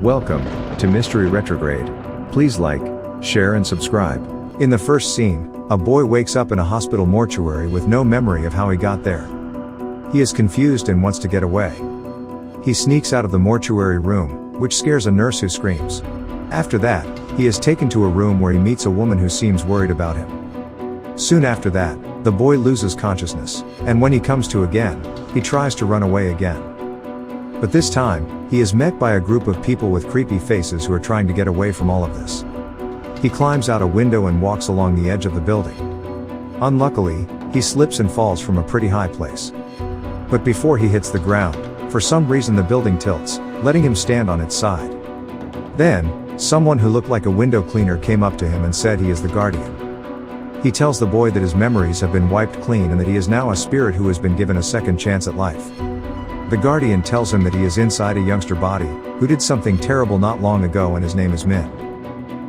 Welcome to Mystery Retrograde. Please like, share and subscribe. In the first scene, a boy wakes up in a hospital mortuary with no memory of how he got there. He is confused and wants to get away. He sneaks out of the mortuary room, which scares a nurse who screams. After that, he is taken to a room where he meets a woman who seems worried about him. Soon after that, the boy loses consciousness, and when he comes to again, he tries to run away again. But this time, he is met by a group of people with creepy faces who are trying to get away from all of this. He climbs out a window and walks along the edge of the building. Unluckily, he slips and falls from a pretty high place. But before he hits the ground, for some reason the building tilts, letting him stand on its side. Then, someone who looked like a window cleaner came up to him and said he is the guardian. He tells the boy that his memories have been wiped clean and that he is now a spirit who has been given a second chance at life. The guardian tells him that he is inside a youngster body, who did something terrible not long ago and his name is Min.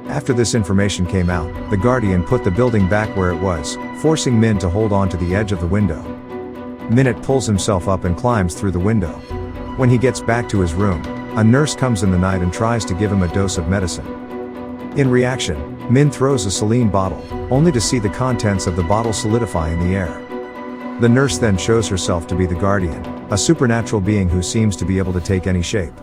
After this information came out, the guardian put the building back where it was, forcing Min to hold on to the edge of the window. Minute pulls himself up and climbs through the window. When he gets back to his room, a nurse comes in the night and tries to give him a dose of medicine. In reaction, Min throws a saline bottle, only to see the contents of the bottle solidify in the air. The nurse then shows herself to be the guardian, a supernatural being who seems to be able to take any shape.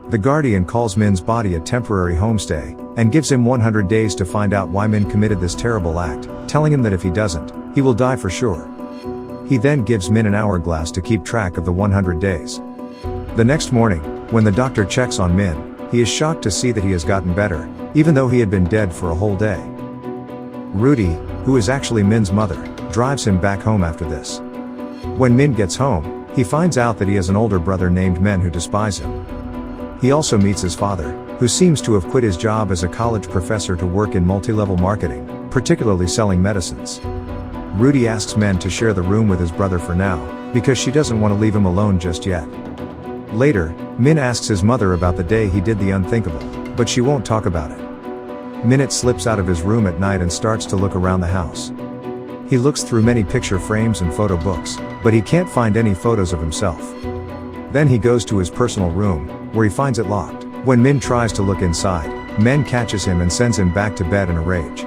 The guardian calls Min's body a temporary homestay, and gives him 100 days to find out why Min committed this terrible act, telling him that if he doesn't, he will die for sure. He then gives Min an hourglass to keep track of the 100 days. The next morning, when the doctor checks on Min, he is shocked to see that he has gotten better, even though he had been dead for a whole day. Rudy, who is actually Min's mother, drives him back home after this. When Min gets home, he finds out that he has an older brother named Men who despise him. He also meets his father, who seems to have quit his job as a college professor to work in multi-level marketing, particularly selling medicines. Rudy asks Men to share the room with his brother for now, because she doesn't want to leave him alone just yet. Later, Min asks his mother about the day he did the unthinkable, but she won't talk about it. Minute slips out of his room at night and starts to look around the house. He looks through many picture frames and photo books, but he can't find any photos of himself. Then he goes to his personal room, where he finds it locked. When Min tries to look inside, Men catches him and sends him back to bed in a rage.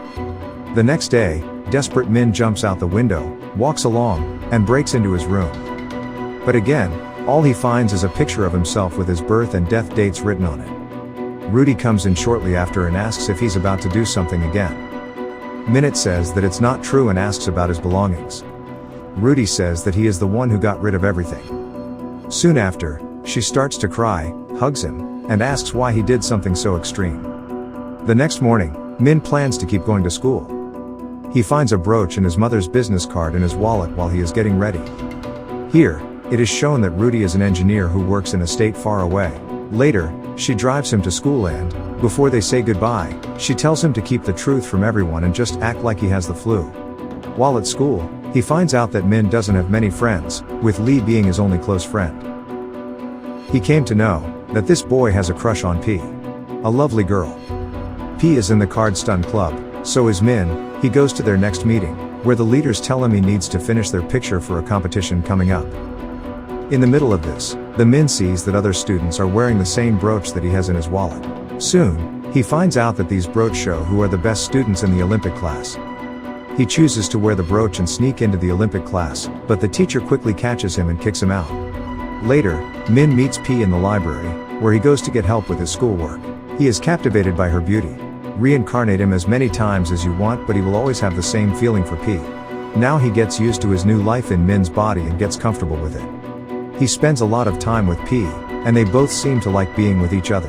The next day, desperate Min jumps out the window, walks along, and breaks into his room. But again, all he finds is a picture of himself with his birth and death dates written on it. Rudy comes in shortly after and asks if he's about to do something again. Minute says that it's not true and asks about his belongings. Rudy says that he is the one who got rid of everything. Soon after, she starts to cry, hugs him, and asks why he did something so extreme. The next morning, Min plans to keep going to school. He finds a brooch and his mother's business card in his wallet while he is getting ready. Here, it is shown that Rudy is an engineer who works in a state far away. Later, she drives him to school and, before they say goodbye, she tells him to keep the truth from everyone and just act like he has the flu. While at school, he finds out that Min doesn't have many friends, with Lee being his only close friend. He came to know that this boy has a crush on P, a lovely girl. P is in the Card Stun Club, so is Min. He goes to their next meeting, where the leaders tell him he needs to finish their picture for a competition coming up. In the middle of this, the Min sees that other students are wearing the same brooch that he has in his wallet. Soon, he finds out that these brooch show who are the best students in the Olympic class. He chooses to wear the brooch and sneak into the Olympic class, but the teacher quickly catches him and kicks him out. Later, Min meets P in the library, where he goes to get help with his schoolwork. He is captivated by her beauty. Reincarnate him as many times as you want, but he will always have the same feeling for P. Now he gets used to his new life in Min's body and gets comfortable with it. He spends a lot of time with P, and they both seem to like being with each other.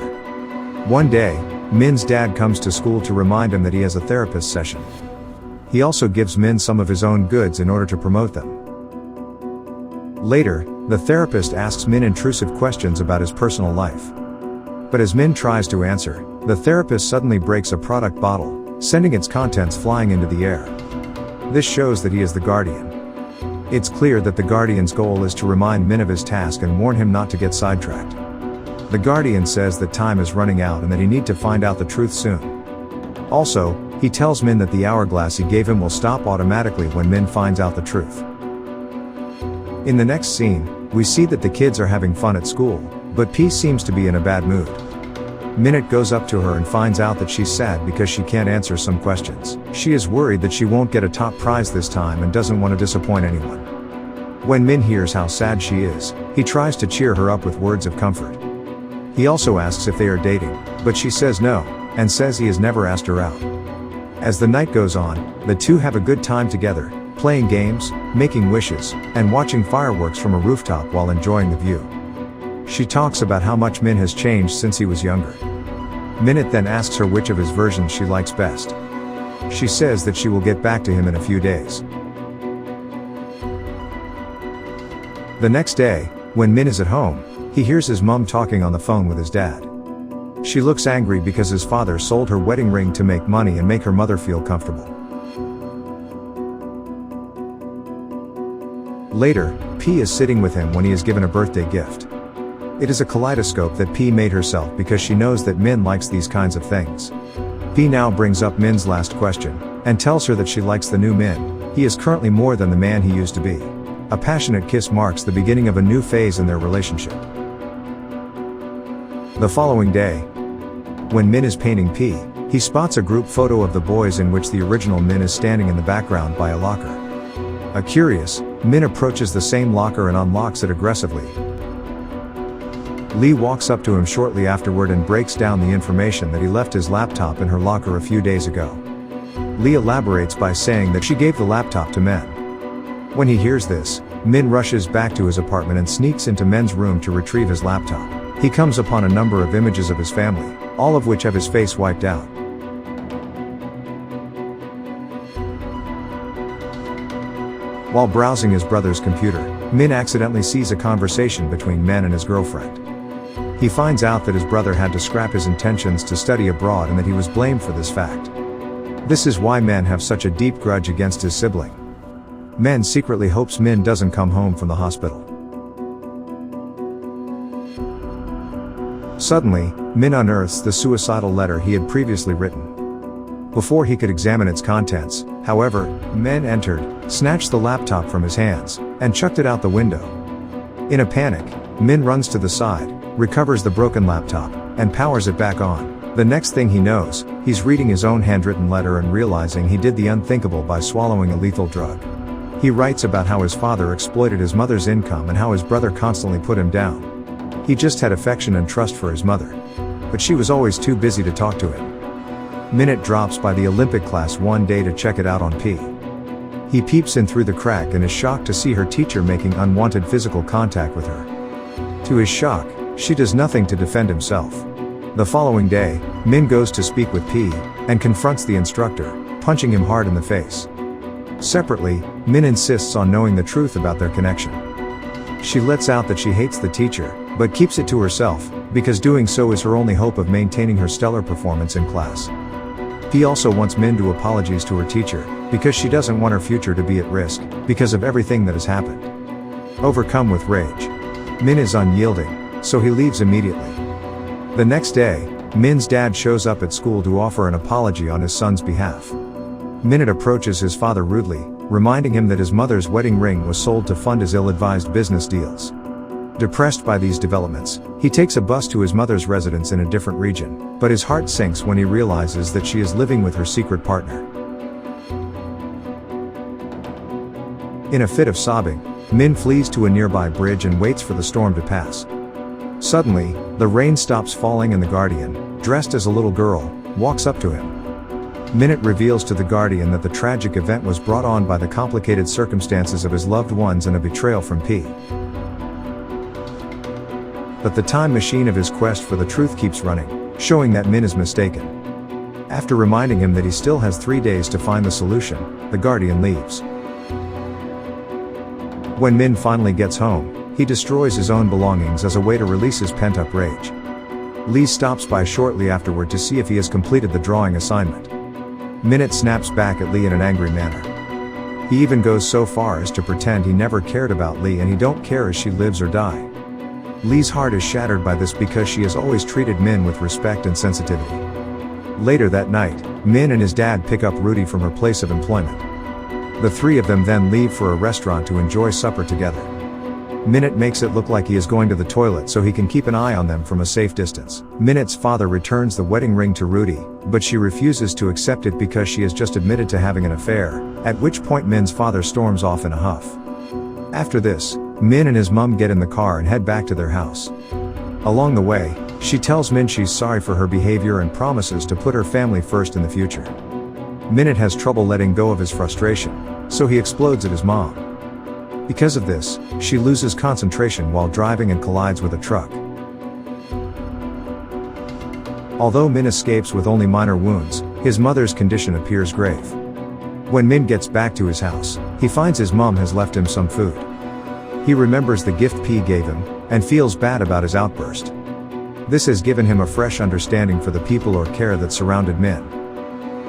One day, Min's dad comes to school to remind him that he has a therapist session. He also gives Min some of his own goods in order to promote them. Later, the therapist asks Min intrusive questions about his personal life. But as Min tries to answer, the therapist suddenly breaks a product bottle, sending its contents flying into the air. This shows that he is the guardian. It's clear that the guardian's goal is to remind Min of his task and warn him not to get sidetracked. The guardian says that time is running out and that he needs to find out the truth soon. Also, he tells Min that the hourglass he gave him will stop automatically when Min finds out the truth. In the next scene, we see that the kids are having fun at school, but P seems to be in a bad mood. Minute goes up to her and finds out that she's sad because she can't answer some questions. She is worried that she won't get a top prize this time and doesn't want to disappoint anyone. When Min hears how sad she is, he tries to cheer her up with words of comfort. He also asks if they are dating, but she says no, and says he has never asked her out. As the night goes on, the two have a good time together, playing games, making wishes, and watching fireworks from a rooftop while enjoying the view. She talks about how much Min has changed since he was younger. Minute then asks her which of his versions she likes best. She says that she will get back to him in a few days. The next day, when Min is at home, he hears his mom talking on the phone with his dad. She looks angry because his father sold her wedding ring to make money and make her mother feel comfortable. Later, P is sitting with him when he is given a birthday gift. It is a kaleidoscope that P made herself because she knows that Min likes these kinds of things. P now brings up Min's last question, and tells her that she likes the new Min. He is currently more than the man he used to be. A passionate kiss marks the beginning of a new phase in their relationship. The following day, when Min is painting P, he spots a group photo of the boys in which the original Min is standing in the background by a locker. Curious, Min approaches the same locker and unlocks it aggressively. Lee walks up to him shortly afterward and breaks down the information that he left his laptop in her locker a few days ago. Lee elaborates by saying that she gave the laptop to Men. When he hears this, Min rushes back to his apartment and sneaks into Men's room to retrieve his laptop. He comes upon a number of images of his family, all of which have his face wiped out. While browsing his brother's computer, Min accidentally sees a conversation between Men and his girlfriend. He finds out that his brother had to scrap his intentions to study abroad and that he was blamed for this fact. This is why Men have such a deep grudge against his sibling. Men secretly hopes Min doesn't come home from the hospital. Suddenly, Min unearths the suicidal letter he had previously written. Before he could examine its contents, however, Men entered, snatched the laptop from his hands, and chucked it out the window. In a panic, Min runs to the side, recovers the broken laptop, and powers it back on. The next thing he knows, he's reading his own handwritten letter and realizing he did the unthinkable by swallowing a lethal drug. He writes about how his father exploited his mother's income and how his brother constantly put him down. He just had affection and trust for his mother. But she was always too busy to talk to him. Minute drops by the Olympic class one day to check it out on P. He peeps in through the crack and is shocked to see her teacher making unwanted physical contact with her. To his shock, she does nothing to defend himself. The following day, Min goes to speak with P, and confronts the instructor, punching him hard in the face. Separately, Min insists on knowing the truth about their connection. She lets out that she hates the teacher, but keeps it to herself, because doing so is her only hope of maintaining her stellar performance in class. P also wants Min to apologize to her teacher, because she doesn't want her future to be at risk, because of everything that has happened. Overcome with rage, Min is unyielding, so he leaves immediately. The next day, Min's dad shows up at school to offer an apology on his son's behalf. Minute approaches his father rudely, reminding him that his mother's wedding ring was sold to fund his ill-advised business deals. Depressed by these developments, he takes a bus to his mother's residence in a different region, but his heart sinks when he realizes that she is living with her secret partner. In a fit of sobbing, Min flees to a nearby bridge and waits for the storm to pass. Suddenly, the rain stops falling and the Guardian, dressed as a little girl, walks up to him. Minute reveals to the Guardian that the tragic event was brought on by the complicated circumstances of his loved ones and a betrayal from P. But the time machine of his quest for the truth keeps running, showing that Min is mistaken. After reminding him that he still has 3 days to find the solution, the Guardian leaves. When Min finally gets home, he destroys his own belongings as a way to release his pent-up rage. Lee stops by shortly afterward to see if he has completed the drawing assignment. Minute snaps back at Lee in an angry manner. He even goes so far as to pretend he never cared about Lee and he don't care if she lives or die. Lee's heart is shattered by this because she has always treated Min with respect and sensitivity. Later that night, Min and his dad pick up Rudy from her place of employment. The three of them then leave for a restaurant to enjoy supper together. Minute makes it look like he is going to the toilet so he can keep an eye on them from a safe distance. Minute's father returns the wedding ring to Rudy, but she refuses to accept it because she has just admitted to having an affair, at which point Min's father storms off in a huff. After this, Min and his mum get in the car and head back to their house. Along the way, she tells Min she's sorry for her behavior and promises to put her family first in the future. Minute has trouble letting go of his frustration, so he explodes at his mom. Because of this, she loses concentration while driving and collides with a truck. Although Min escapes with only minor wounds, his mother's condition appears grave. When Min gets back to his house, he finds his mom has left him some food. He remembers the gift P gave him, and feels bad about his outburst. This has given him a fresh understanding for the people or care that surrounded Min.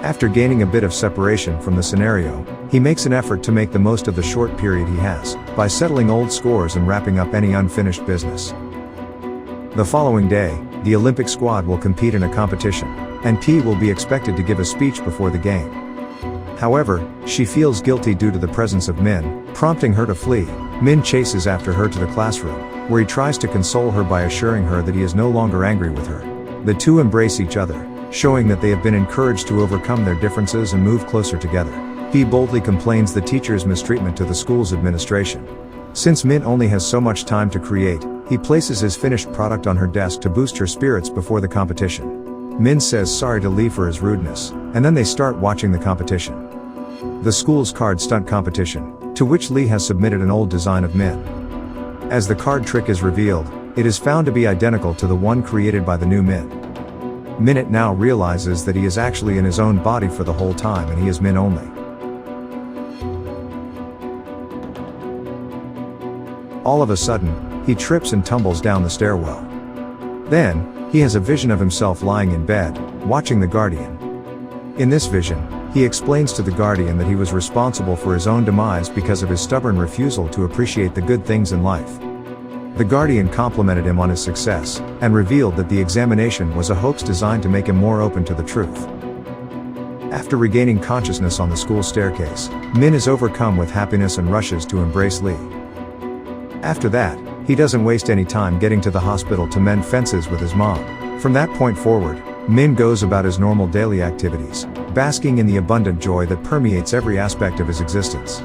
After gaining a bit of separation from the scenario, he makes an effort to make the most of the short period he has, by settling old scores and wrapping up any unfinished business. The following day, the Olympic squad will compete in a competition, and P will be expected to give a speech before the game. However, she feels guilty due to the presence of Min, prompting her to flee. Min chases after her to the classroom, where he tries to console her by assuring her that he is no longer angry with her. The two embrace each other, showing that they have been encouraged to overcome their differences and move closer together. P boldly complains the teacher's mistreatment to the school's administration. Since Min only has so much time to create, he places his finished product on her desk to boost her spirits before the competition. Min says sorry to Lee for his rudeness, and then they start watching the competition. The school's card stunt competition, to which Lee has submitted an old design of Min. As the card trick is revealed, it is found to be identical to the one created by the new Min. Minute now realizes that he is actually in his own body for the whole time and he is Min only. All of a sudden, he trips and tumbles down the stairwell. Then, he has a vision of himself lying in bed, watching the Guardian. In this vision, he explains to the Guardian that he was responsible for his own demise because of his stubborn refusal to appreciate the good things in life. The Guardian complimented him on his success, and revealed that the examination was a hoax designed to make him more open to the truth. After regaining consciousness on the school staircase, Min is overcome with happiness and rushes to embrace Lee. After that, he doesn't waste any time getting to the hospital to mend fences with his mom. From that point forward, Min goes about his normal daily activities, basking in the abundant joy that permeates every aspect of his existence.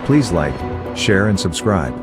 Please like, share and subscribe.